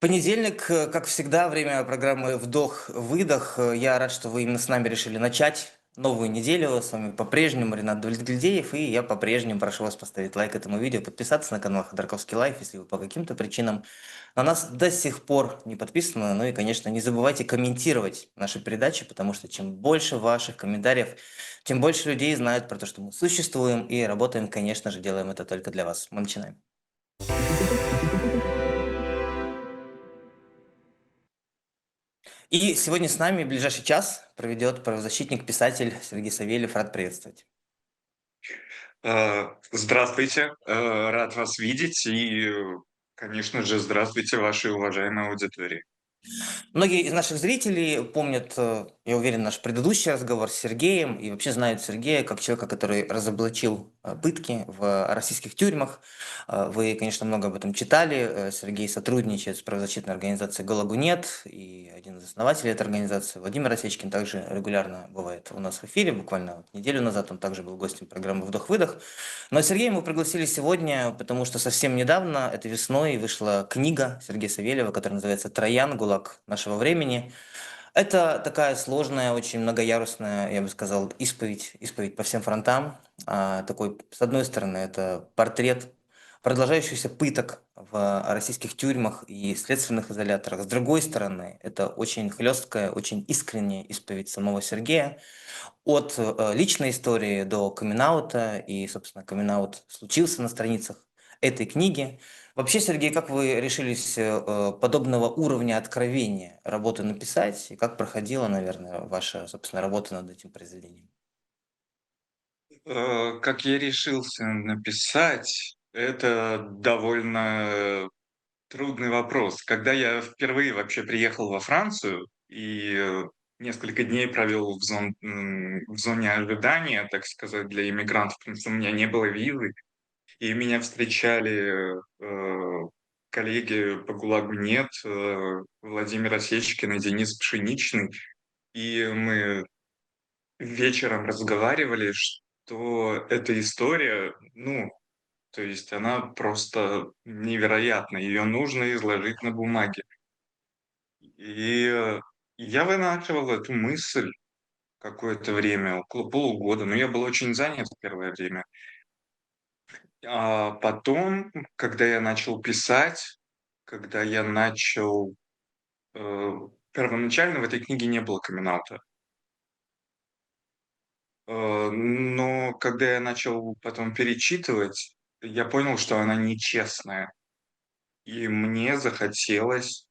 Понедельник, как всегда, время программы «Вдох-выдох». Я рад, что вы именно с нами решили начать новую неделю. С вами по-прежнему Ренат Давлетгильдеев, и я по-прежнему прошу вас поставить лайк этому видео, подписаться на канал Ходорковский Лайф, если вы по каким-то причинам на нас до сих пор не подписаны. Ну и, конечно, не забывайте комментировать наши передачи, потому что чем больше ваших комментариев, тем больше людей знают про то, что мы существуем и работаем, конечно же, делаем это только для вас. Мы начинаем. И сегодня с нами ближайший час проведет правозащитник, писатель Сергей Савельев. Рад приветствовать. Здравствуйте, рад вас видеть и, конечно же, здравствуйте вашей уважаемой аудитории. Многие из наших зрителей помнят, я уверен, наш предыдущий разговор с Сергеем и вообще знают Сергея как человека, который разоблачил пытки в российских тюрьмах. Вы, конечно, много об этом читали. Сергей сотрудничает с правозащитной организацией «ГУЛАГу нет», и один из основателей этой организации, Владимир Осечкин, также регулярно бывает у нас в эфире. Буквально вот неделю назад он также был гостем программы «Вдох-выдох». Но Сергея мы пригласили сегодня, потому что совсем недавно, этой весной, вышла книга Сергея Савельева, которая называется «Троян. ГУЛАГ нашего времени». Это такая сложная, очень многоярусная, я бы сказал, исповедь по всем фронтам. Такой, с одной стороны, это портрет продолжающихся пыток в российских тюрьмах и следственных изоляторах. С другой стороны, это очень хлесткая, очень искренняя исповедь самого Сергея, от личной истории до камин-аута, и, собственно, камин-аут случился на страницах этой книги. Вообще, Сергей, как вы решились подобного уровня откровения работу написать, и как проходила, наверное, ваша, собственно, работа над этим произведением? Как я решился написать, это довольно трудный вопрос. Когда я впервые вообще приехал во Францию и несколько дней провел в зоне ожидания, так сказать, для иммигрантов, потому что у меня не было визы, и меня встречали коллеги по ГУЛАГу нет, Владимир Осечкин и Денис Пшеничный. И мы вечером разговаривали, что эта история, ну, то есть она просто невероятна, ее нужно изложить на бумаге. И я вынашивал эту мысль какое-то время, около полугода, но я был очень занят в первое время. А потом, когда я начал писать, когда я начал первоначально в этой книге не было камин-аута. Но когда я начал потом перечитывать, я понял, что она нечестная, и мне захотелось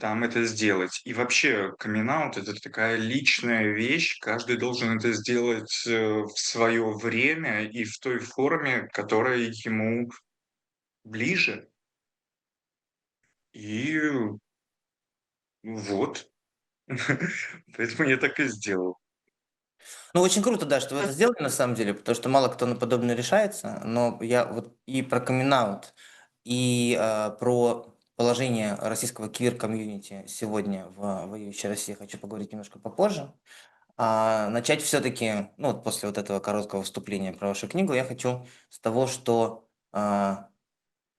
там это сделать. И вообще камин-аут — это такая личная вещь, каждый должен это сделать, в свое время и в той форме, которая ему ближе. И вот, поэтому я так и сделал. Ну, очень круто, да, что вы это сделали на самом деле, потому что мало кто на подобное решается. Но я вот и про камин-аут, и про положение российского квир-комьюнити сегодня в воюющей России хочу поговорить немножко попозже. Начать все-таки, ну вот после вот этого короткого вступления про вашу книгу, я хочу с того, что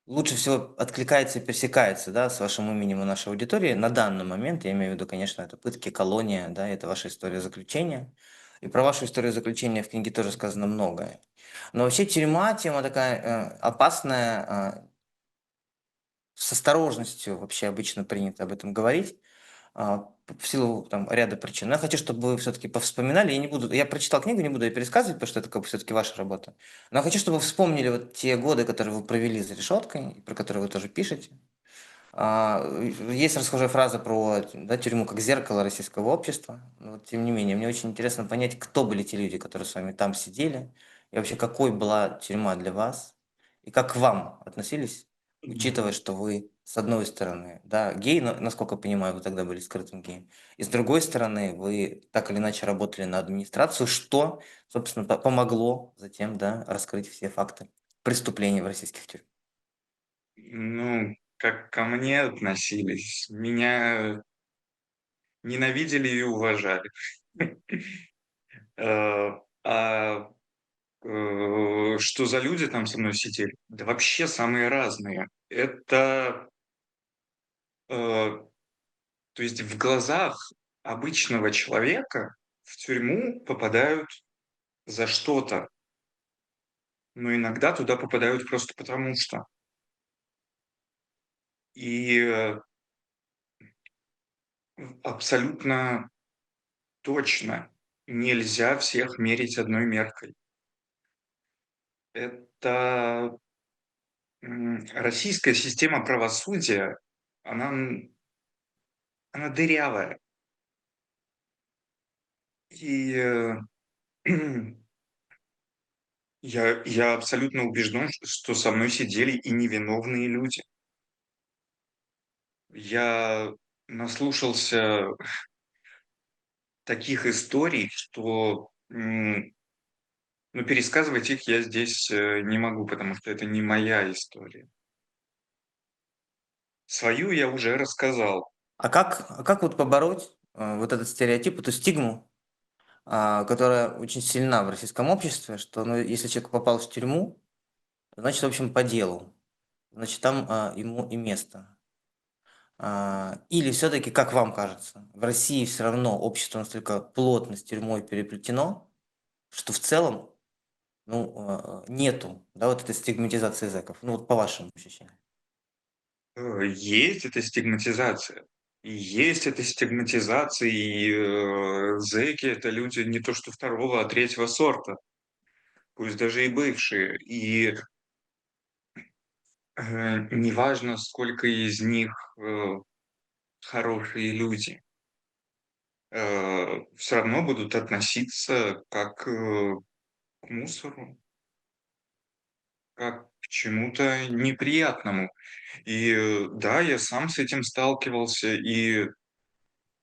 лучше всего откликается и пересекается, да, с вашим именем и нашей аудиторией на данный момент. Я имею в виду, конечно, это пытки, колония, да, это ваша история заключения. И про вашу историю заключения в книге тоже сказано многое. Но вообще тюрьма тема такая опасная, с осторожностью вообще обычно принято об этом говорить. В силу там ряда причин. Но я хочу, чтобы вы все-таки повспоминали. Я прочитал книгу, не буду ее пересказывать, потому что это как бы все-таки ваша работа. Но я хочу, чтобы вы вспомнили вот те годы, которые вы провели за решеткой, про которые вы тоже пишете. Есть расхожая фраза про, да, тюрьму как зеркало российского общества. Но вот, тем не менее, мне очень интересно понять, кто были те люди, которые с вами там сидели, и вообще какой была тюрьма для вас, и как к вам относились, учитывая, что вы, с одной стороны, да, гей, но, насколько я понимаю, вы тогда были скрытым геем, и с другой стороны, вы так или иначе работали на администрацию, что, собственно, помогло затем, да, раскрыть все факты преступлений в российских тюрьмах. Ну, как ко мне относились? Меня ненавидели и уважали. Э, а, что за люди там со мной сидели? Да вообще самые разные. Это Э, то есть в глазах обычного человека в тюрьму попадают за что-то, но иногда туда попадают просто потому что. И, абсолютно точно нельзя всех мерить одной меркой. Это, российская система правосудия, она, она дырявая. И, я абсолютно убежден, что со мной сидели и невиновные люди. Я наслушался таких историй, что, ну, пересказывать их я здесь, не могу, потому что это не моя история. Свою я уже рассказал. А как вот побороть вот этот стереотип, эту стигму, которая очень сильна в российском обществе, что ну, если человек попал в тюрьму, значит, в общем, по делу, значит, там ему и место. Или все-таки, как вам кажется, в России все равно общество настолько плотно с тюрьмой переплетено, что в целом ну, нету, да, вот этой стигматизации зэков. Ну, вот по вашему ощущению. Есть эта стигматизация. И есть эта стигматизация, и, зэки — это люди не то что второго, а третьего сорта, пусть даже и бывшие. И, неважно, сколько из них, хорошие люди, всё равно будут относиться как, к мусору, как к чему-то неприятному. И, да, я сам с этим сталкивался, и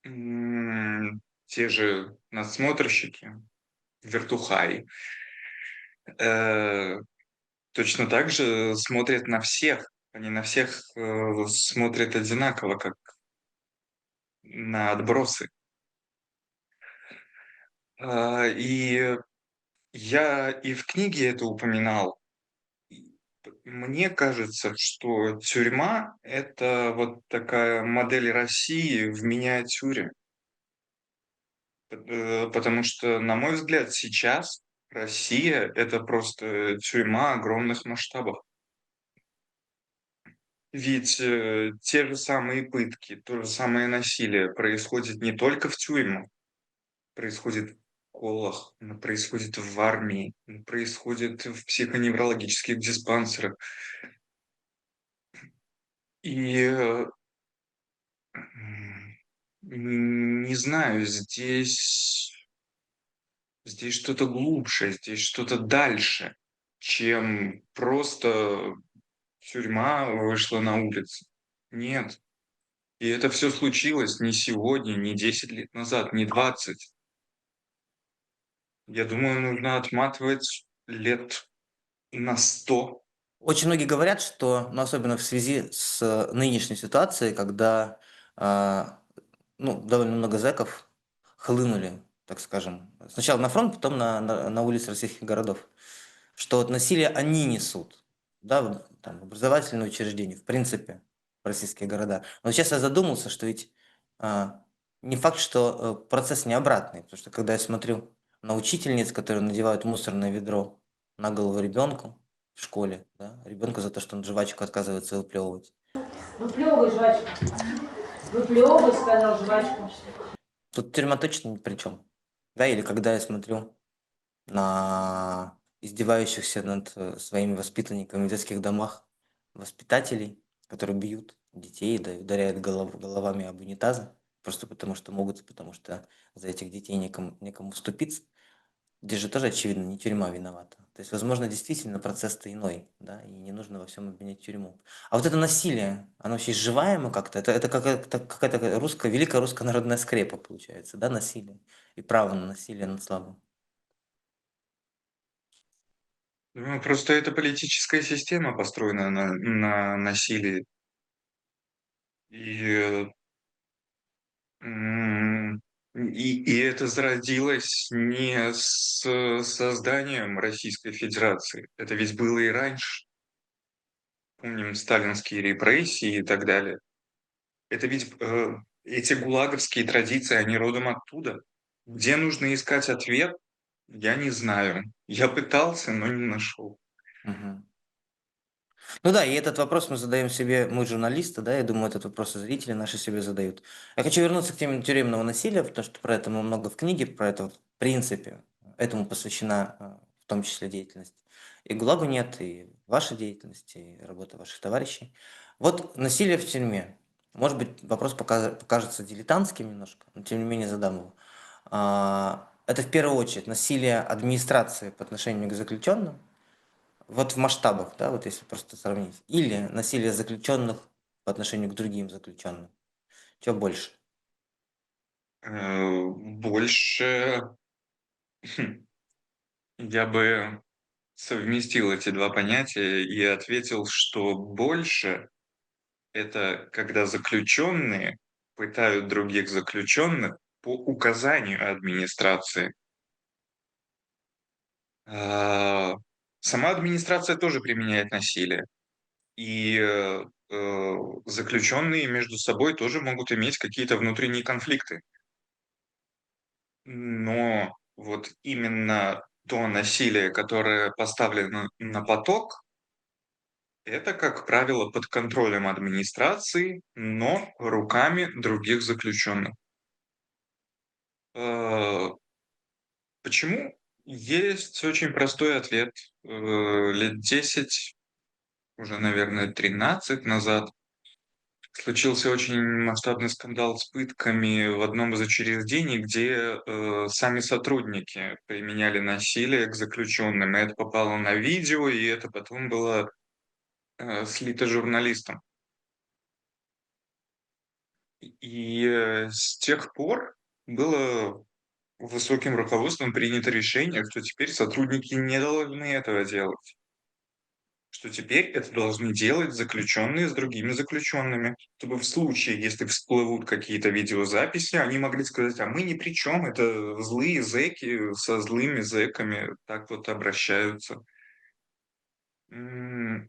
те же надсмотрщики, вертухаи, э, точно так же смотрят на всех. Они на всех, смотрят одинаково, как на отбросы. И я и в книге это упоминал. И мне кажется, что тюрьма — это вот такая модель России в миниатюре. Потому что, на мой взгляд, сейчас Россия — это просто тюрьма огромных масштабов. Ведь, те же самые пытки, то же самое насилие происходит не только в тюрьмах, происходит в школах, оно происходит в армии, происходит в психоневрологических диспансерах. И, не знаю, здесь что-то глубже, здесь что-то дальше, чем просто тюрьма вышла на улицу. Нет. И это все случилось не сегодня, не 10 лет назад, не 20. Я думаю, нужно отматывать лет на 100. Очень многие говорят, что, ну, особенно в связи с нынешней ситуацией, когда ну, довольно много зэков хлынули, так скажем, сначала на фронт, потом на улицы российских городов, что вот насилие они несут, да, там, в образовательные учреждения, в принципе, в российские города. Но сейчас я задумался, что ведь а, не факт, что процесс не обратный, потому что когда я смотрю на учительниц, которые надевают мусорное ведро на голову ребенку в школе, да, ребенку за то, что он жвачку отказывается выплевывать. Выплевывай жвачку. Выплевывай, сказал жвачку. Тут тюрьма точно ни при чем. Да, или когда я смотрю на издевающихся над своими воспитанниками в детских домах воспитателей, которые бьют детей, да, и ударяют головами об унитазы, просто потому что могут, потому что за этих детей некому вступиться. Здесь же тоже, очевидно, не тюрьма виновата. То есть, возможно, действительно процесс-то иной, да, и не нужно во всем обвинять тюрьму. А вот это насилие, оно вообще изживаемо как-то? Это какая-то русская, великая русская народная скрепа, получается, да, насилие и право на насилие над слабым. Ну, просто эта политическая система построена на насилии. И, м, и это зародилось не с созданием Российской Федерации. Это ведь было и раньше. Помним сталинские репрессии и так далее. Это ведь эти гулаговские традиции, они родом оттуда. Где нужно искать ответ, я не знаю. Я пытался, но не нашел. Мгм. Ну да, и этот вопрос мы задаем себе, мы журналисты, да, я думаю, этот вопрос и зрители наши себе задают. Я хочу вернуться к теме тюремного насилия, потому что про это много в книге, про это вот, в принципе, этому посвящена в том числе деятельность. И ГУЛАГу нет, и ваша деятельность, и работа ваших товарищей. Вот насилие в тюрьме. Может быть, вопрос покажется дилетантским немножко, но тем не менее задам его. Это в первую очередь насилие администрации по отношению к заключенным, вот в масштабах, да, вот если просто сравнить. Или насилие заключенных по отношению к другим заключенным. Чего больше? Больше я бы совместил эти два понятия и ответил, что больше это когда заключенные пытают других заключенных по указанию администрации. А, Сама администрация тоже применяет насилие. И заключенные между собой тоже могут иметь какие-то внутренние конфликты. Но вот именно то насилие, которое поставлено на поток, это, как правило, под контролем администрации, но руками других заключенных. Э, Почему? Есть очень простой ответ. Лет 10, уже, наверное, 13 назад случился очень масштабный скандал с пытками в одном из учреждений, где сами сотрудники применяли насилие к заключенным. И это попало на видео, и это потом было слито журналистам. И с тех пор было высоким руководством принято решение, что теперь сотрудники не должны этого делать. Что теперь это должны делать заключенные с другими заключенными, чтобы в случае, если всплывут какие-то видеозаписи, они могли сказать: а мы ни при чем, это злые зэки со злыми зэками так вот обращаются. М,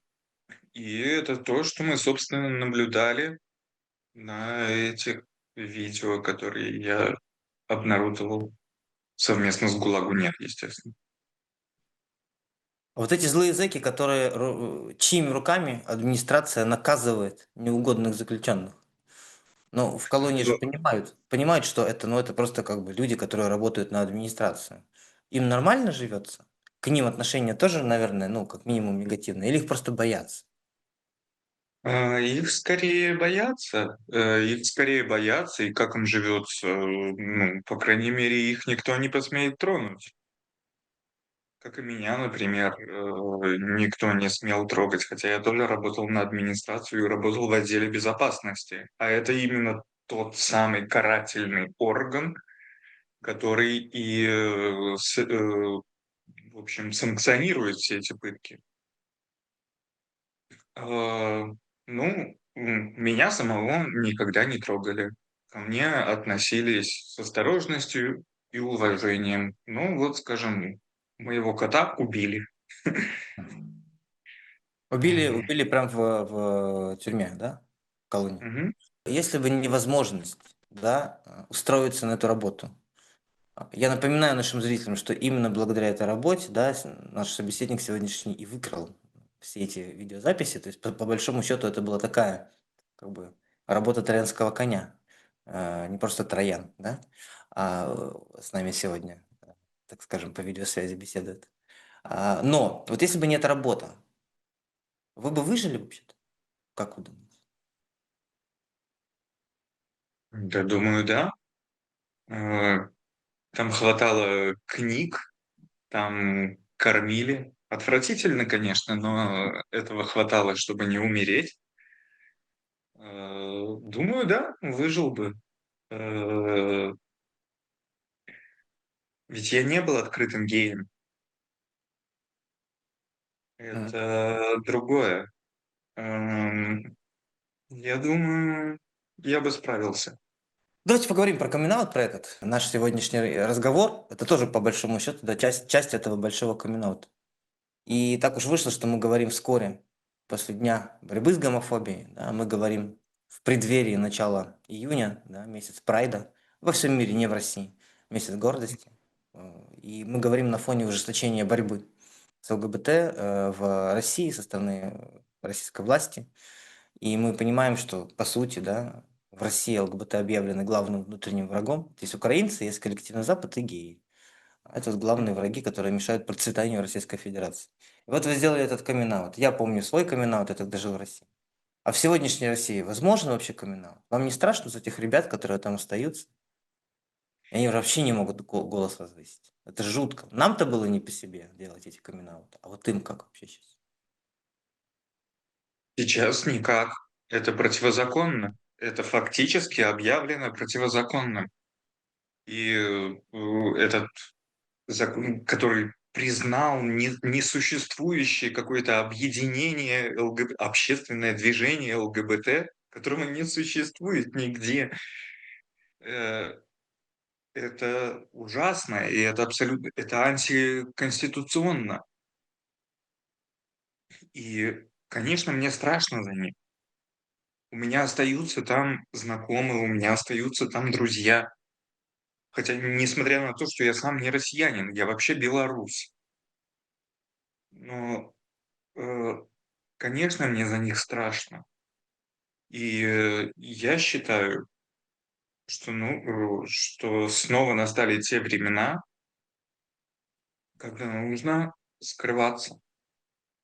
И это то, что мы, собственно, наблюдали на этих видео, которые я обнародовал совместно с ГУЛАГу нет, естественно. Вот эти злые зэки, которые, чьими руками администрация наказывает неугодных заключенных. Ну, в колонии же Ну, понимают, что это, ну, это просто как бы люди, которые работают на администрацию. Им нормально живется? К ним отношение тоже, наверное, ну, как минимум негативное, или их просто боятся? Их скорее боятся. Их скорее боятся, и как им живется, ну, по крайней мере, их никто не посмеет тронуть. Как и меня, например, никто не смел трогать, хотя я тоже работал на администрацию и работал в отделе безопасности. А это именно тот самый карательный орган, который и, в общем, санкционирует все эти пытки. А, ну, меня самого никогда не трогали. Ко мне относились с осторожностью и уважением. Ну, вот, скажем, моего кота убили. М, Убили прям в тюрьме, да? В колонии. мгм. Если бы невозможность, да, устроиться на эту работу. Я напоминаю нашим зрителям, что именно благодаря этой работе, да, наш собеседник сегодняшний и выкрал все эти видеозаписи. То есть, по большому счету, это была такая, как бы, работа троянского коня. Не просто Троян, да, с нами сегодня, так скажем, по видеосвязи беседует. Но вот если бы не эта работа, вы бы выжили вообще-то? Как вы думаете? Да, думаю, да. Э, Там хватало книг, там кормили. Отвратительно, конечно, но этого хватало, чтобы не умереть. Думаю, да, выжил бы. Э, Ведь я не был открытым геем. Мгм. Это другое. Эм, я думаю, я бы справился. Давайте поговорим про камин про этот. Наш сегодняшний разговор, это тоже по большому счету, да, часть этого большого камин. И так уж вышло, что мы говорим вскоре, после дня борьбы с гомофобией, да, мы говорим в преддверии начала июня, да, месяц Прайда, во всем мире, не в России, месяц гордости. И мы говорим на фоне ужесточения борьбы с ЛГБТ в России со стороны российской власти. И мы понимаем, что, по сути, да, в России ЛГБТ объявлены главным внутренним врагом. Есть украинцы, есть коллективный Запад и геи. Это вот главные враги, которые мешают процветанию Российской Федерации. И вот вы сделали этот камин-аут. Я помню свой камин-аут, я тогда жил в России. А в сегодняшней России возможно вообще камин-аут? Вам не страшно за этих ребят, которые там остаются? И они вообще не могут голос возвысить. Это жутко. Нам-то было не по себе делать эти камин-ауты. А вот им как вообще сейчас? Сейчас никак. Это противозаконно. Это фактически объявлено противозаконным. И этот закон, который признал несуществующее какое-то объединение, общественное движение ЛГБТ, которого не существует нигде. Э, Это ужасно, и это абсолютно, это антиконституционно. И, конечно, мне страшно за них. У меня остаются там знакомые, у меня остаются там друзья. Хотя, несмотря на то, что я сам не россиянин, я вообще белорус. Но, э, конечно, мне за них страшно. И я считаю, что, что снова настали те времена, когда нужно скрываться.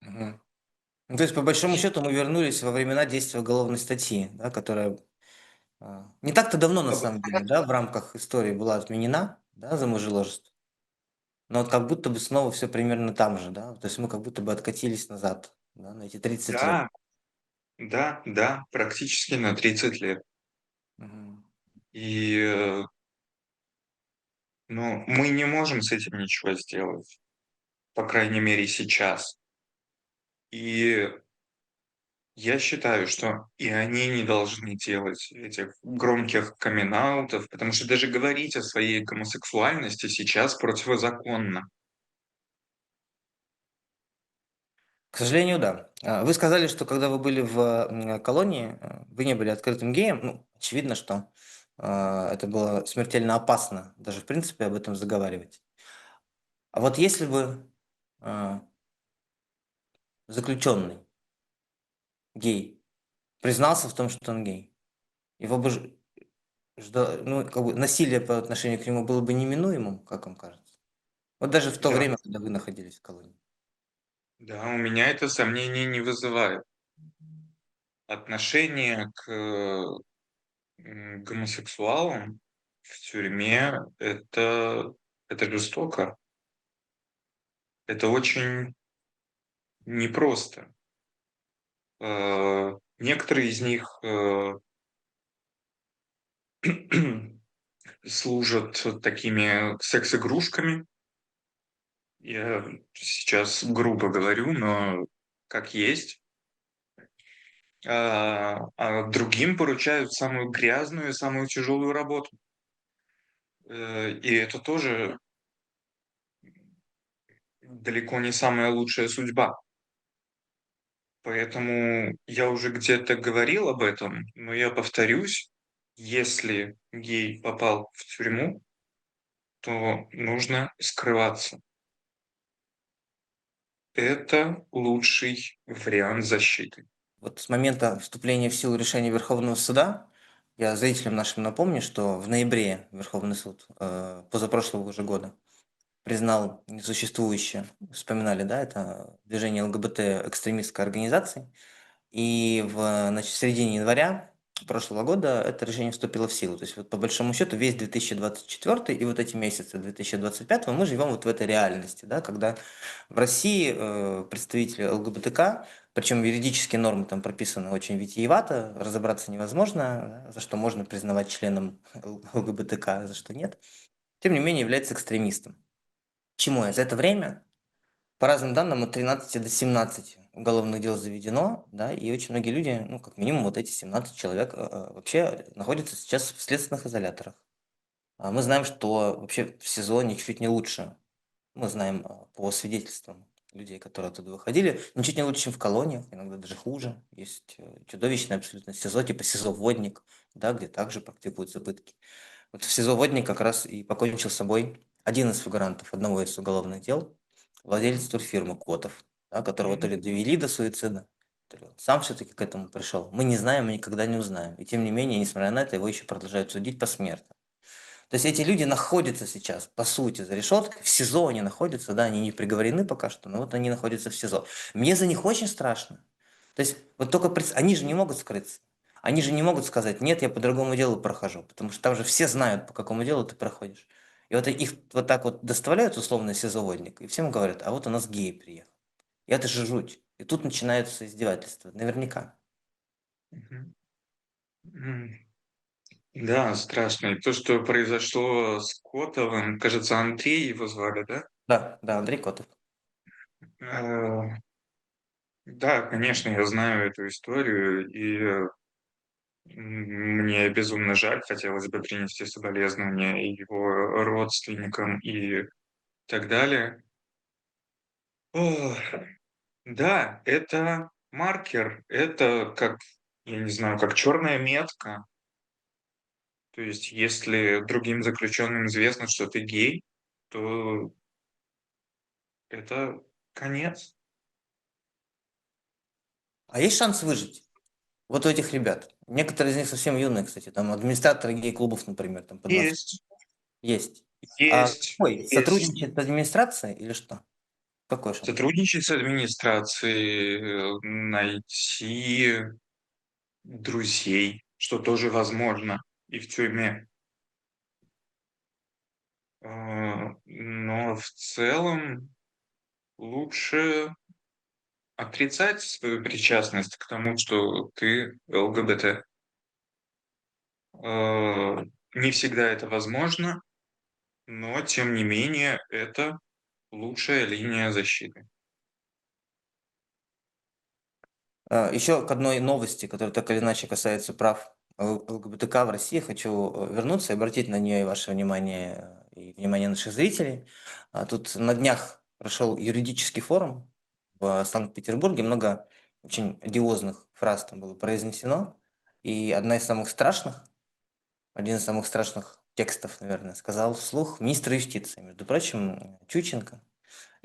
Мгм. Ну, то есть, по большому Я- счету, мы вернулись во времена действия уголовной статьи, да, которая не так-то давно, на самом деле, да, в рамках истории была отменена, да, за мужеложество. Но вот как будто бы снова все примерно там же, да, то есть мы как будто бы откатились назад, да, на эти 30 лет. Да, да, да, практически на 30 лет. Мгм. И, мы не можем с этим ничего сделать, по крайней мере, сейчас. И я считаю, что и они не должны делать этих громких камин-аутов, потому что даже говорить о своей гомосексуальности сейчас противозаконно. К сожалению, да. Вы сказали, что когда вы были в колонии, вы не были открытым геем. Ну, очевидно, что это было смертельно опасно даже, в принципе, об этом заговаривать. А вот если бы а, заключенный гей признался в том, что он гей, его бы ну, как бы насилие по отношению к нему было бы неминуемым, как вам кажется? Вот даже в то Да, время, когда вы находились в колонии. да, у меня это сомнений не вызывает. Отношение к гомосексуалам в тюрьме это жестоко. Это очень непросто. Некоторые из них служат такими секс-игрушками. Я сейчас грубо говорю, но как есть. А другим поручают самую грязную и самую тяжелую работу. И это тоже далеко не самая лучшая судьба. Поэтому я уже где-то говорил об этом, но я повторюсь: если гей попал в тюрьму, то нужно скрываться. Это лучший вариант защиты. Вот с момента вступления в силу решения Верховного суда, я зрителям нашим напомню, что в ноябре Верховный суд позапрошлого уже года признал несуществующее, вспоминали, да, это движение ЛГБТ экстремистской организации, и в середине января прошлого года это решение вступило в силу. То есть вот по большому счету весь 2024 и вот эти месяцы 2025 мы живем вот в этой реальности, да, когда в России представители ЛГБТК, причем юридические нормы там прописаны очень витиевато, разобраться невозможно, да, за что можно признавать членом ЛГБТК, за что нет, тем не менее является экстремистом. Чему я? За это время по разным данным, от 13 до 17 уголовных дел заведено, да, и очень многие люди, ну, как минимум, вот эти 17 человек вообще находятся сейчас в следственных изоляторах. Мы знаем, что вообще в СИЗО ничуть не лучше. Мы знаем по свидетельствам людей, которые оттуда выходили, ничуть не лучше, чем в колониях, иногда даже хуже. Есть чудовищное абсолютно СИЗО, типа СИЗО-Водник, да, где также практикуются пытки. Вот в СИЗО-Водник как раз и покончил с собой один из фигурантов одного из уголовных дел, владелец турфирмы Котов, да, которого то ли довели до суицида, то ли он сам все-таки к этому пришел. Мы не знаем и никогда не узнаем. И тем не менее, несмотря на это, его еще продолжают судить посмертно. То есть эти люди находятся сейчас, по сути, за решеткой, в СИЗО они находятся, да, они не приговорены пока что, но вот они находятся в СИЗО. Мне за них очень страшно. То есть вот только они же не могут скрыться. Они же не могут сказать, нет, я по другому делу прохожу, потому что там же все знают, по какому делу ты проходишь. И вот их вот так вот доставляют условно СИЗО-водник, и всем говорят, а вот у нас гей приехал. И это же жуть. И тут начинаются издевательства, наверняка. Мгм. М, Да, страшно. И то, что произошло с Котовым, кажется, Андрей его звали, да? Да, да, Андрей Котов. Э, Да, конечно, я знаю эту историю, и мне безумно жаль, хотелось бы принести соболезнования и его родственникам и так далее. Ох, да, это маркер, это как, я не знаю, как черная метка. То есть, если другим заключенным известно, что ты гей, то это конец. А есть шанс выжить? Вот у этих ребят. Некоторые из них совсем юные, кстати. Там администраторы гей-клубов, например, там по 20. Есть, Есть. А есть, какой? есть. Сотрудничает с администрацией или что? Какой шанс? Сотрудничать с администрацией, найти друзей, что тоже возможно и в тюрьме. Но в целом лучше отрицать свою причастность к тому, что ты ЛГБТ. Не всегда это возможно, но тем не менее это лучшая линия защиты. Еще к одной новости, которая так или иначе касается прав ЛГБТК в России, хочу вернуться и обратить на нее и ваше внимание, и внимание наших зрителей. Тут на днях прошел юридический форум в Санкт-Петербурге, много очень одиозных фраз там было произнесено, и одна из самых страшных, один из самых страшных текстов, наверное, сказал вслух министр юстиции, между прочим, Чученко.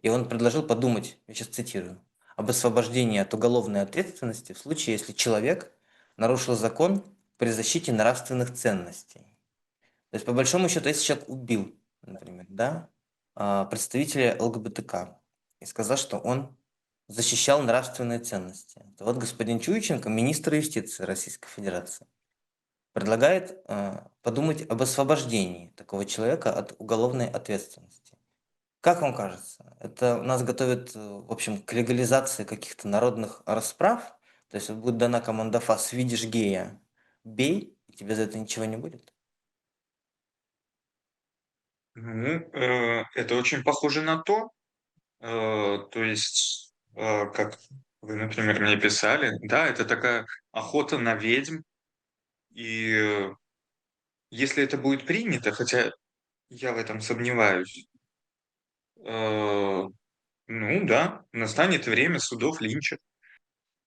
И он предложил подумать, я сейчас цитирую, об освобождении от уголовной ответственности в случае, если человек нарушил закон при защите нравственных ценностей. То есть, по большому счету, если человек убил, например, да, представителя ЛГБТК и сказал, что он защищал нравственные ценности, то вот господин Чуйченко, министр юстиции Российской Федерации, предлагает подумать об освобождении такого человека от уголовной ответственности. Как вам кажется, это нас готовит, в общем, к легализации каких-то народных расправ? То есть вот будет дана команда ФАС, видишь гея, бей, и тебе за это ничего не будет? Ну, это очень похоже на то, то есть, как вы, например, мне писали, да, это такая охота на ведьм, и если это будет принято, хотя я в этом сомневаюсь, э, ну да, настанет время судов Линча.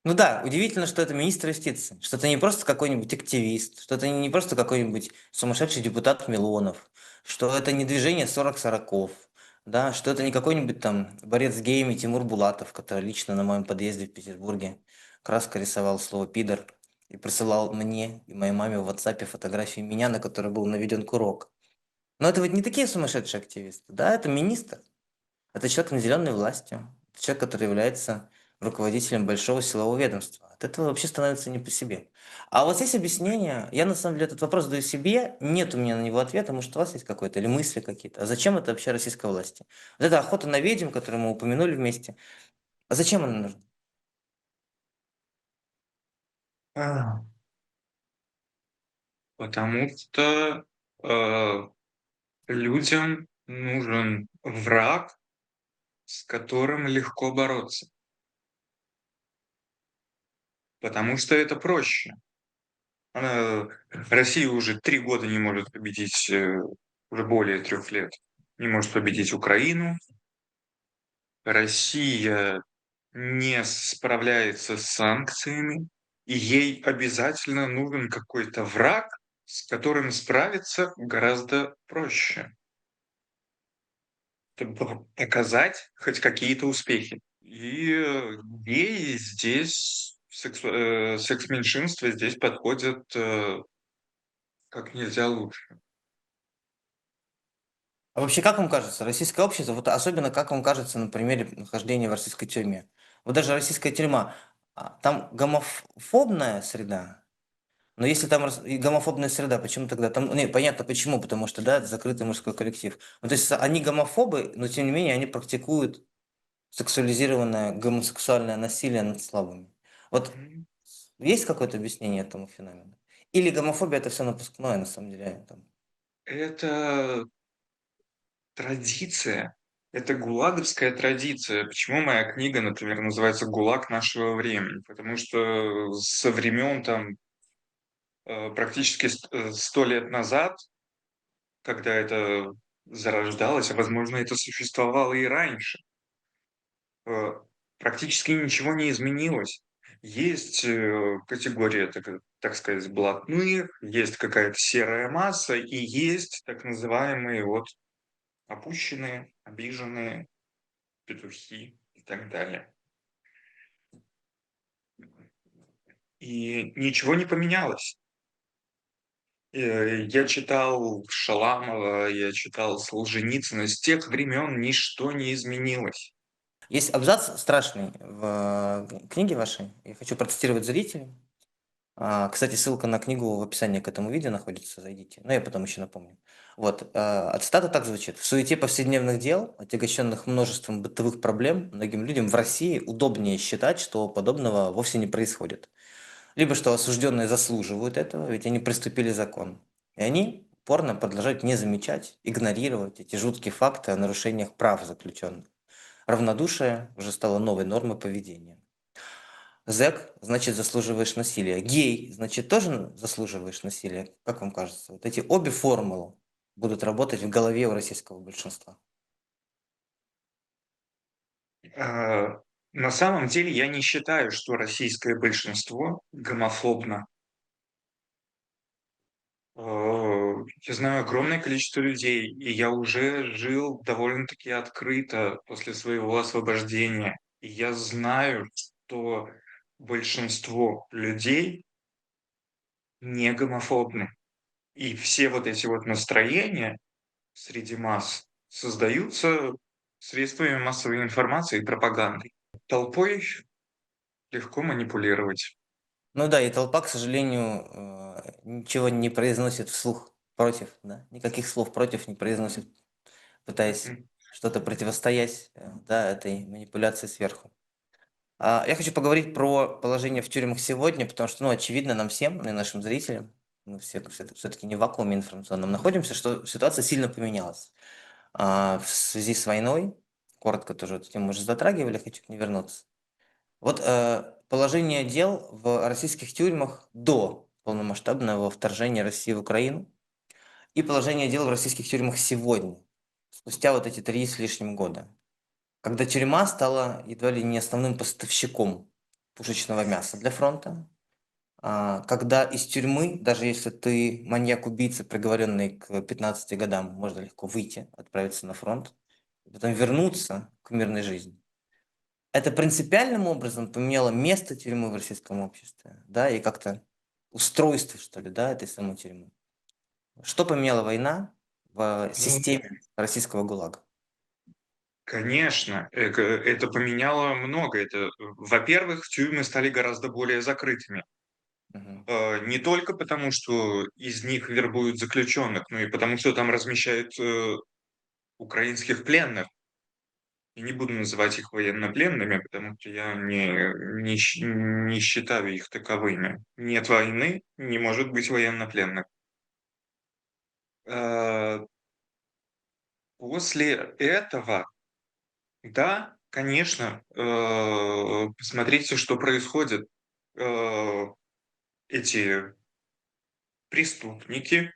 Ну да, удивительно, что это министр юстиции, что это не просто какой-нибудь активист, что это не просто какой-нибудь сумасшедший депутат Милонов, что это не движение 40 сороков, да, что это не какой-нибудь там борец с геями Тимур Булатов, который лично на моем подъезде в Петербурге краской рисовал слово «пидор» и присылал мне и моей маме в WhatsApp фотографии меня, на которой был наведен курок. Но это вот не такие сумасшедшие активисты, да, это министр. Это человек, наделенный властью. Это человек, который является руководителем большого силового ведомства. От этого вообще становится не по себе. А у вас есть объяснение? Я на самом деле этот вопрос задаю себе, нет у меня на него ответа, может у вас есть какой-то, или мысли какие-то. А зачем это вообще российской власти? Вот эта охота на ведьм, которую мы упомянули вместе, а зачем она нужна? А, Потому что людям нужен враг, с которым легко бороться. Потому что это проще. Россия уже 3 года не может победить, уже более 3 лет, не может победить Украину, Россия не справляется с санкциями, и ей обязательно нужен какой-то враг, с которым справиться гораздо проще, чтобы показать хоть какие-то успехи. И геи здесь, секс-меньшинства здесь подходят как нельзя лучше. А вообще, как вам кажется, российское общество, вот особенно как вам кажется на примере нахождения в российской тюрьме? Вот даже российская тюрьма, там гомофобная среда, но если там и гомофобная среда, почему тогда там... Не, понятно почему, потому что, да, это закрытый мужской коллектив. Ну, то есть они гомофобы, но тем не менее они практикуют сексуализированное гомосексуальное насилие над слабыми. Вот Мгм. есть какое-то объяснение этому феномену? Или гомофобия это все напускное, на самом деле? Там? Это традиция. Это гулаговская традиция. Почему моя книга, например, называется «ГУЛАГ нашего времени»? Потому что со времен там практически 100 лет назад, когда это зарождалось, а возможно, это существовало и раньше, э, практически ничего не изменилось. Есть категория, так сказать, блатных, есть какая-то серая масса, и есть так называемые вот опущенные, обиженные, петухи и так далее. И ничего не поменялось. Я читал Шаламова, я читал Солженицына. С тех времен ничто не изменилось. Есть абзац страшный в книге вашей. Я хочу процитировать зрителям. Кстати, ссылка на книгу в описании к этому видео находится, зайдите. Но я потом еще напомню. Вот, цитата так звучит. «В суете повседневных дел, отягощенных множеством бытовых проблем, многим людям в России удобнее считать, что подобного вовсе не происходит. Либо что осужденные заслуживают этого, ведь они приступили закон. И они упорно продолжают не замечать, игнорировать эти жуткие факты о нарушениях прав заключенных. Равнодушие уже стало новой нормой поведения. Зэк, значит, заслуживаешь насилия. Гей, значит, тоже заслуживаешь насилия. Как вам кажется? Вот эти обе формулы будут работать в голове у российского большинства. А, На самом деле я не считаю, что российское большинство гомофобно. Я знаю огромное количество людей, и я уже жил довольно-таки открыто после своего освобождения. И я знаю, что большинство людей не гомофобны. И все вот эти вот настроения среди масс создаются средствами массовой информации и пропагандой. Толпой легко манипулировать. Ну да, и толпа, к сожалению, ничего не произносит вслух против, да? Никаких слов против не произносит, пытаясь Мгм. что-то противостоять, да, этой манипуляции сверху. Я хочу поговорить про положение в тюрьмах сегодня, потому что, ну, очевидно нам всем, и нашим зрителям, мы все-таки не в вакууме информационном находимся, что ситуация сильно поменялась. В связи с войной, коротко тоже эту тему мы уже затрагивали, хочу к ней вернуться. Вот положение дел в российских тюрьмах до полномасштабного вторжения России в Украину и положение дел в российских тюрьмах сегодня, спустя вот эти 3 с лишним года, когда тюрьма стала едва ли не основным поставщиком пушечного мяса для фронта, когда из тюрьмы, даже если ты маньяк-убийца, приговоренный к 15 годам, можно легко выйти, отправиться на фронт, и потом вернуться к мирной жизни. Это принципиальным образом поменяло место тюрьмы в российском обществе, да, и как-то устройство, что ли, да, этой самой тюрьмы. Что поменяла война в Ну, системе российского ГУЛАГа? конечно, это поменяло много. Во-первых, тюрьмы стали гораздо более закрытыми. Мгм. Не только потому, что из них вербуют заключенных, но и потому, что там размещают украинских пленных. И не буду называть их военнопленными, потому что я не считаю их таковыми. Нет войны, не может быть военнопленных. Э, После этого, да, конечно, посмотрите, что происходит. Э, Эти преступники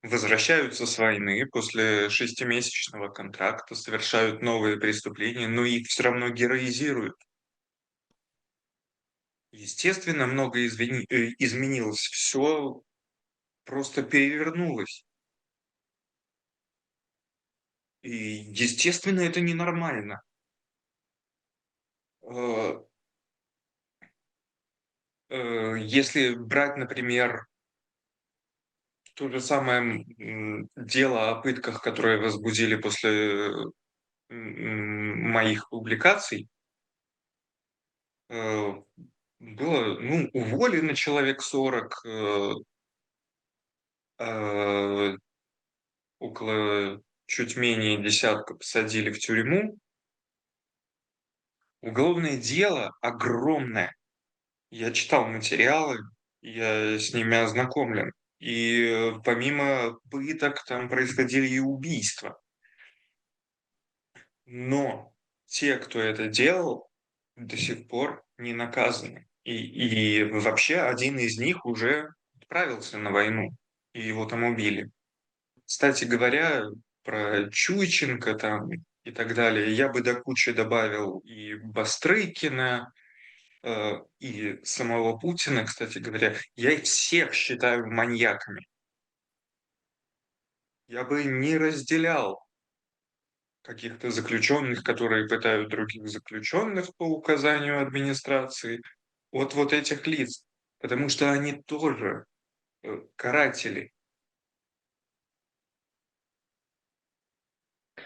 возвращаются с войны после шестимесячного контракта, совершают новые преступления, но их все равно героизируют. Естественно, многое изменилось, все просто перевернулось. И, естественно, это ненормально. Э, Если брать, например, то же самое, дело о пытках, которые возбудили после, моих публикаций, э, было, ну, уволено человек 40, а, около чуть менее десятка посадили в тюрьму. Уголовное дело огромное. Я читал материалы, я с ними ознакомлен. И, помимо пыток там происходили и убийства. Но те, кто это делал, до сих пор не наказаны. И вообще один из них уже отправился на войну, и его там убили. Кстати говоря, про Чуйченко там и так далее, я бы до кучи добавил и Бастрыкина, и самого Путина, кстати говоря. Я их всех считаю маньяками. Я бы не разделял каких-то заключенных, которые пытают других заключенных по указанию администрации, от вот этих лиц, потому что они тоже каратели.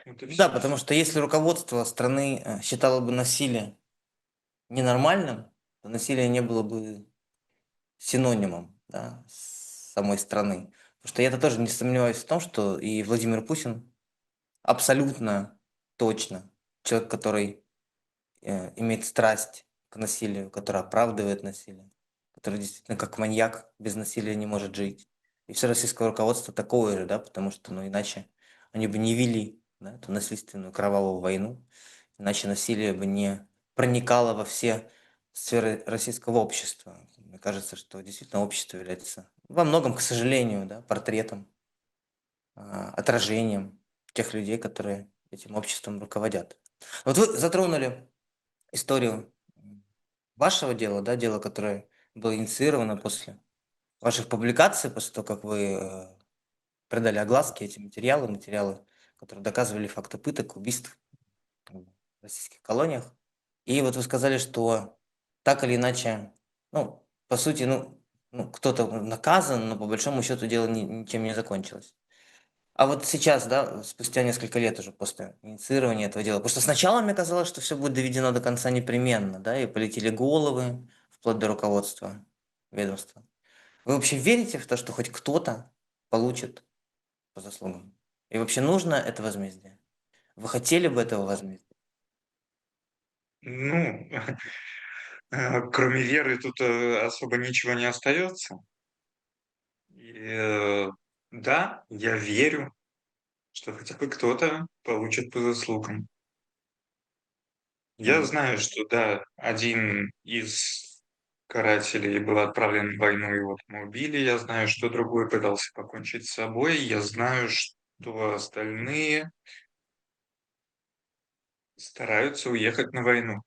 Вот и Да, все. потому что если руководство страны считало бы насилие ненормальным, то насилие не было бы синонимом, да, самой страны. Потому что я-то тоже не сомневаюсь в том, что и Владимир Путин абсолютно точно человек, который имеет страсть к насилию, который оправдывает насилие, который действительно как маньяк без насилия не может жить. И все российское руководство такое же, да, потому что, ну, иначе они бы не вели, да, эту насильственную кровавую войну, иначе насилие бы не проникало во все сферы российского общества. Мне кажется, что действительно общество является во многом, к сожалению, да, портретом, отражением тех людей, которые этим обществом руководят. Вот вы затронули историю вашего дела, да, дело, которое было инициировано после ваших публикаций, после того, как вы придали огласке эти материалы, которые доказывали факты пыток, убийств в российских колониях. И вот вы сказали, что так или иначе, ну, по сути, ну, кто-то наказан, но по большому счету дело ничем не закончилось. А вот сейчас, да, спустя несколько лет уже после инициирования этого дела, потому что сначала мне казалось, что все будет доведено до конца непременно, да, и полетели головы, вплоть до руководства ведомства. Вы вообще верите в то, что хоть кто-то получит по заслугам? И вообще нужно это возмездие? Вы хотели бы этого возмездия? Ну, кроме веры тут особо ничего не остается. И, да, я верю, что хотя бы кто-то получит по заслугам. Я Мгм. знаю, что да, один из карателей был отправлен в войну, его там убили. Я знаю, что другой пытался покончить с собой. Я знаю, что остальные стараются уехать на войну.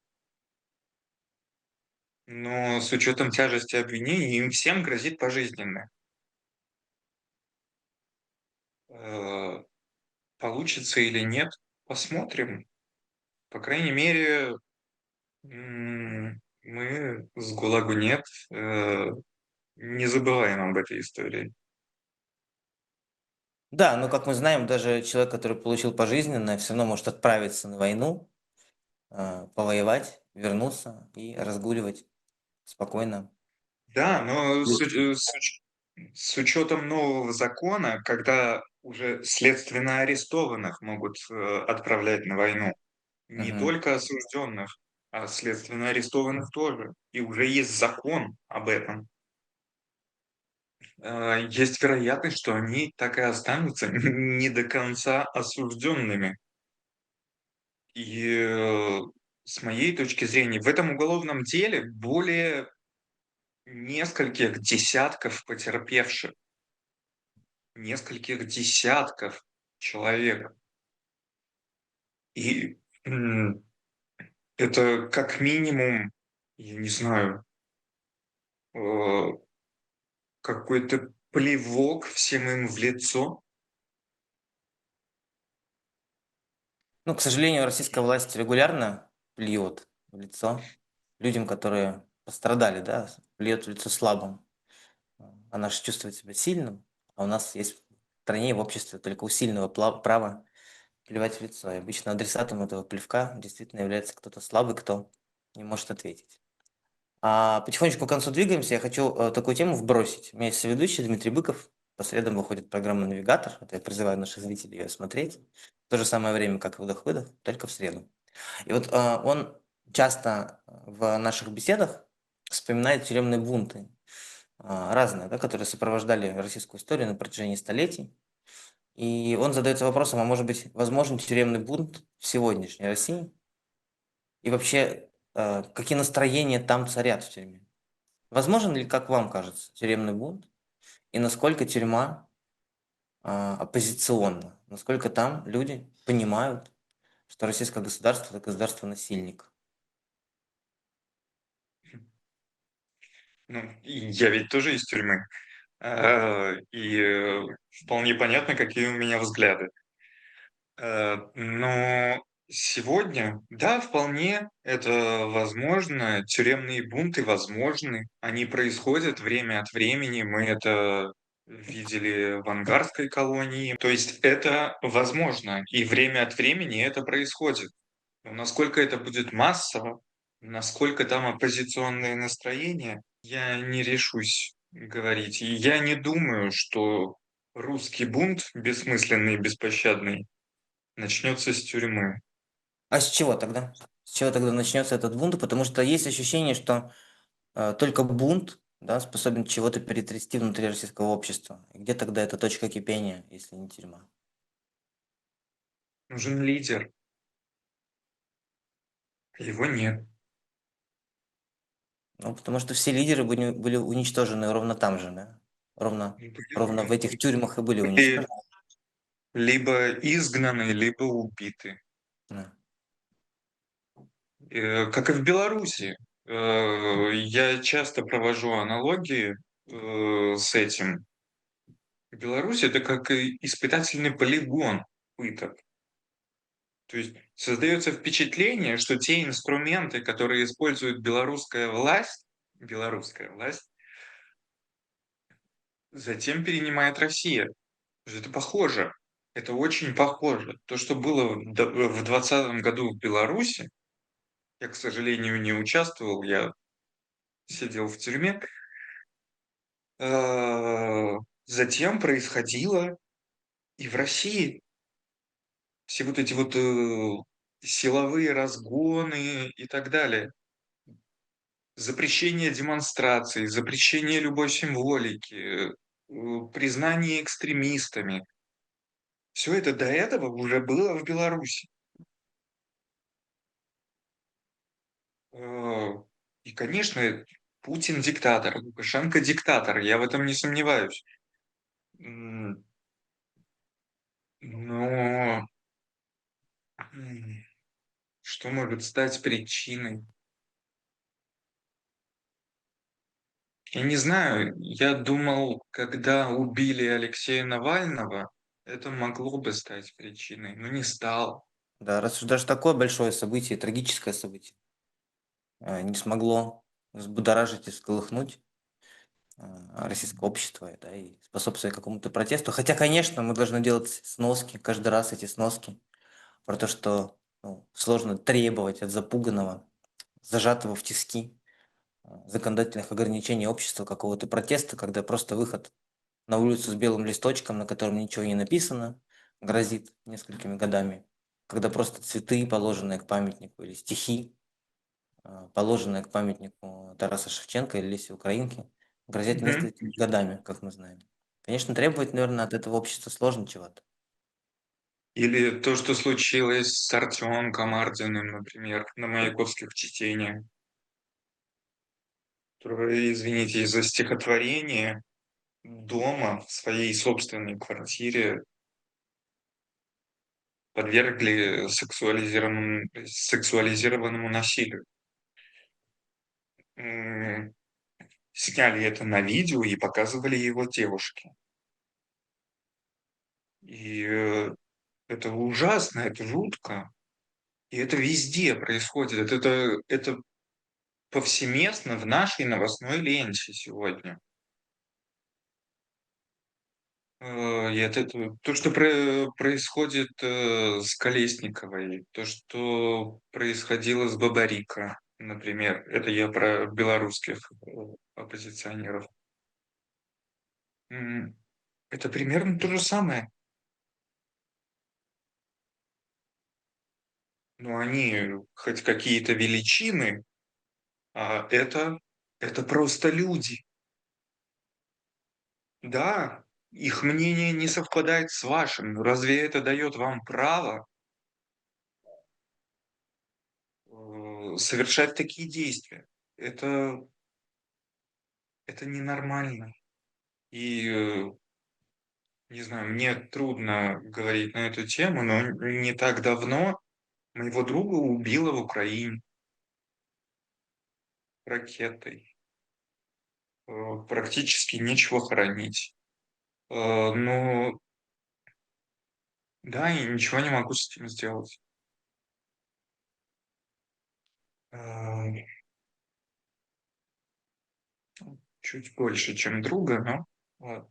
Но с учетом тяжести обвинений им всем грозит пожизненное. Э, Получится или нет, посмотрим. По крайней мере, мы с ГУЛАГу нет, не забываем об этой истории. Да, но как мы знаем, даже человек, который получил пожизненное, все равно может отправиться на войну, повоевать, вернуться и разгуливать спокойно. Да, но М. с учетом нового закона, когда уже следственно арестованных могут отправлять на войну, не Мгм. только осужденных, а следственно арестованных тоже. И уже есть закон об этом. Есть вероятность, что они так и останутся не до конца осужденными. И с моей точки зрения, в этом уголовном деле более нескольких десятков потерпевших. нескольких десятков человек. И это как минимум, я не знаю, э, какой-то плевок всем им в лицо. Ну, к сожалению, российская власть регулярно плюет в лицо людям, которые пострадали, да, плюет в лицо слабым. Она же чувствует себя сильным, а у нас есть в стране и в обществе только у сильного право плевать в лицо. И обычно адресатом этого плевка действительно является кто-то слабый, кто не может ответить. Потихонечку к концу двигаемся. Я хочу такую тему вбросить. У меня есть соведущий Дмитрий Быков. По средам выходит программа «Навигатор». Это я призываю наших зрителей ее смотреть. В то же самое время, как «Выдох-выдох», только в среду. И вот он часто в наших беседах вспоминает тюремные бунты разные, да, которые сопровождали российскую историю на протяжении столетий. И он задается вопросом, а может быть, возможен тюремный бунт в сегодняшней России? И вообще, какие настроения там царят в тюрьме? Возможен ли, как вам кажется, тюремный бунт? И насколько тюрьма оппозиционна? Насколько там люди понимают, что российское государство – это государство-насильник? Ну, и я ведь тоже из тюрьмы. Вполне понятно, какие у меня взгляды. Но сегодня, да, вполне это возможно. Тюремные бунты возможны. Они происходят время от времени. Мы это видели в ангарской колонии. То есть это возможно. И время от времени это происходит. Но насколько это будет массово, насколько там оппозиционные настроения, я не решусь говорить. И я не думаю, что русский бунт, бессмысленный и беспощадный, начнется с тюрьмы. А с чего тогда? С чего тогда начнется этот бунт? Потому что есть ощущение, что только бунт, да, способен чего-то перетрясти внутри российского общества. И где тогда эта точка кипения, если не тюрьма? Нужен лидер. Его нет. Ну, потому что все лидеры были уничтожены ровно там же, да? Ровно в этих тюрьмах и были Были уничтожены. либо изгнаны, либо убиты. Да. Как и в Беларуси. Я часто провожу аналогии с этим. Беларусь — это как и испытательный полигон пыток. То есть создается впечатление, что те инструменты, которые использует белорусская власть, затем перенимает Россия. То есть это похоже. Это очень похоже. То, что было в 2020 году в Беларуси, я, к сожалению, не участвовал, я сидел в тюрьме, затем происходило и в России. Все вот эти вот силовые разгоны и так далее. Запрещение демонстраций, запрещение любой символики, признание экстремистами. Все это до этого уже было в Беларуси. Э, И, конечно, Путин диктатор, Лукашенко диктатор, я в этом не сомневаюсь. М, Но что может стать причиной? Я не знаю, я думал, когда убили Алексея Навального, это могло бы стать причиной, но не стало. Да, раз уж даже такое большое событие, трагическое событие, не смогло взбудоражить и всколыхнуть российское общество, да, и способствовать какому-то протесту. Хотя, конечно, мы должны делать сноски, каждый раз эти сноски про то, что сложно требовать от запуганного, зажатого в тиски законодательных ограничений общества какого-то протеста, когда просто выход на улицу с белым листочком, на котором ничего не написано, грозит несколькими годами, когда просто цветы, положенные к памятнику, или стихи, положенные к памятнику Тараса Шевченко или Леси Украинки, грозят Мгм. несколькими годами, как мы знаем. Конечно, требовать, наверное, от этого общества сложно чего-то. Или то, что случилось с Артемом Камардиным, например, на маяковских чтениях, которое, извините, из-за стихотворения дома, в своей собственной квартире подвергли сексуализированному насилию. М, Сняли это на видео и показывали его девушке. И это ужасно, это жутко. И это везде происходит. Это повсеместно в нашей новостной ленте сегодня. И то, что происходит с Колесниковой, то, что происходило с Бабарико, например, это я про белорусских оппозиционеров. М, Это примерно то же самое. Но они хоть какие-то величины, а это просто люди. Да, их мнение не совпадает с вашим. Но разве это дает вам право совершать такие действия? Это это ненормально. И, не знаю, мне трудно говорить на эту тему, но не так давно моего друга убило в Украине ракетой. Практически нечего хоронить. Но да, и ничего не могу с этим сделать. Э, Чуть больше, чем друга, но ладно.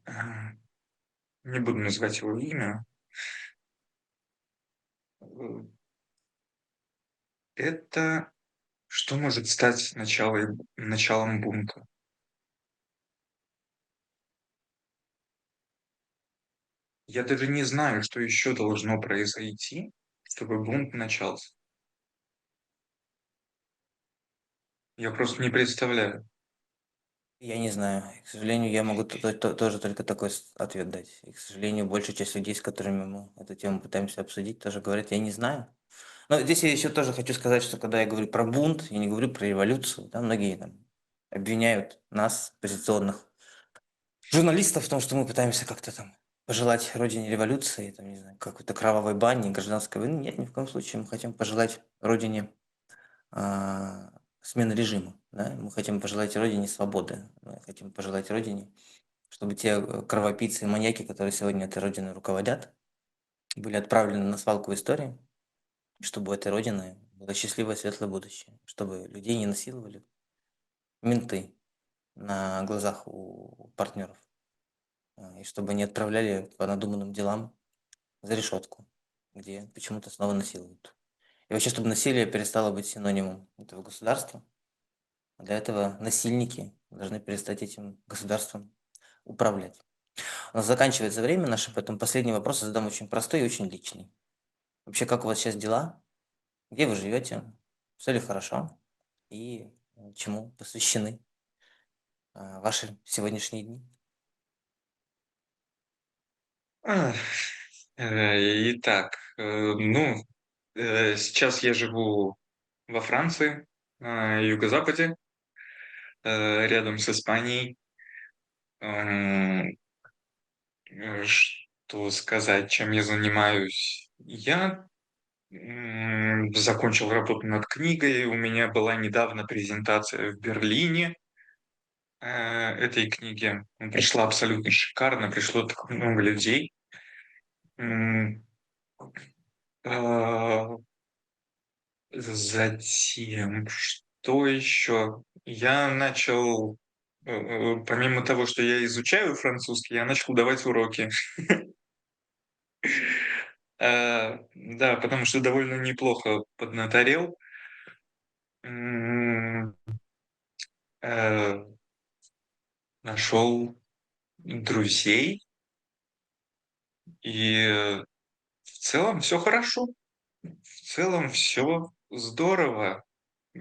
А, Не буду называть его имя. Э, Это что может стать началом бунта? Я даже не знаю, что еще должно произойти, чтобы бунт начался. Я просто не представляю. Я не знаю. И, к сожалению, я могу тоже только такой ответ дать. И, к сожалению, большая часть людей, с которыми мы эту тему пытаемся обсудить, тоже говорят, я не знаю. Но здесь я еще тоже хочу сказать, что когда я говорю про бунт, я не говорю про революцию. Да, многие там обвиняют нас, оппозиционных журналистов, в том, что мы пытаемся как-то там пожелать родине революции, там, не знаю, какой-то кровавой бани, гражданской войны. Нет, ни в коем случае. Мы хотим пожелать родине смены режима. Да? Мы хотим пожелать родине свободы. Мы хотим пожелать родине, чтобы те кровопийцы и маньяки, которые сегодня этой родиной руководят, были отправлены на свалку истории, и чтобы у этой родины было счастливое, светлое будущее, чтобы людей не насиловали менты на глазах у партнеров, и чтобы они отправляли по надуманным делам за решетку, где почему-то снова насилуют. И вообще, чтобы насилие перестало быть синонимом этого государства. А для этого насильники должны перестать этим государством управлять. У нас заканчивается время наше, поэтому последний вопрос я задам очень простой и очень личный. Вообще, как у вас сейчас дела? Где вы живете? Все ли хорошо? И чему посвящены ваши сегодняшние дни? Ах, Итак, сейчас я живу во Франции, на юго-западе, рядом с Испанией. М, Что сказать, чем я занимаюсь? Я закончил работу над книгой. У меня была недавно презентация в Берлине этой книги. Пришла абсолютно шикарно, пришло так много людей. М, а, Затем, что еще? Помимо того, что я изучаю французский, я начал давать уроки. Да, потому что довольно неплохо поднаторел. М, э, Нашел друзей, и в целом все хорошо. В целом все здорово.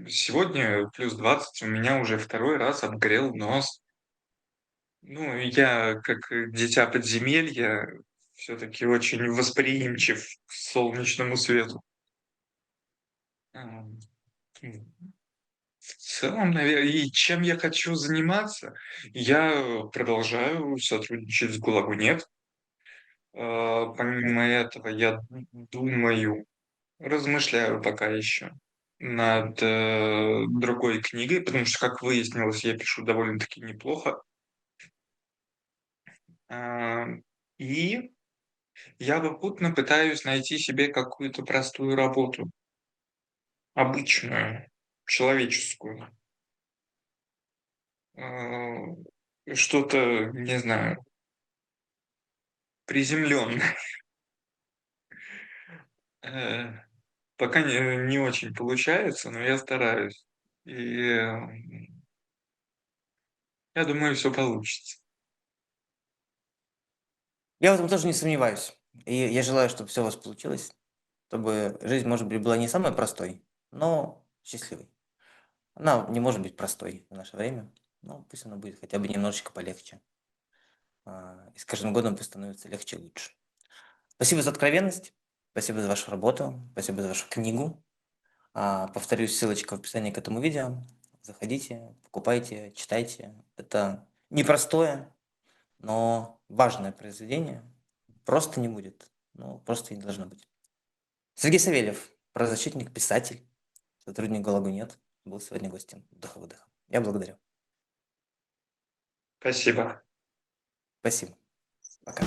Сегодня +20, у меня уже второй раз обгорел нос. Ну, я, как дитя подземелья, все-таки очень восприимчив к солнечному свету. Ам, м, В целом, наверное, и чем я хочу заниматься? Я продолжаю сотрудничать с "ГУЛАГу нет". Помимо этого, я думаю, размышляю пока еще над, другой книгой, потому что, как выяснилось, я пишу довольно-таки неплохо. А, и я попутно пытаюсь найти себе какую-то простую работу, обычную, человеческую. А, что-то, не знаю, приземленное. Э, пока не очень получается, но я стараюсь. И, я думаю, все получится. Я в этом тоже не сомневаюсь. И я желаю, чтобы все у вас получилось, чтобы жизнь, может быть, была не самой простой, но счастливой. Она не может быть простой в наше время, но пусть она будет хотя бы немножечко полегче. И с каждым годом пусть становится легче и лучше. Спасибо за откровенность, спасибо за вашу работу, спасибо за вашу книгу. Повторюсь, ссылочка в описании к этому видео. Заходите, покупайте, читайте. Это непростое, но важное произведение. Просто не будет. Ну, просто не должно быть. Сергей Савельев, правозащитник, писатель, сотрудник «ГУЛАГу нет», был сегодня гостем «Вдоха-выдоха». Я благодарю. Спасибо. Спасибо. Пока.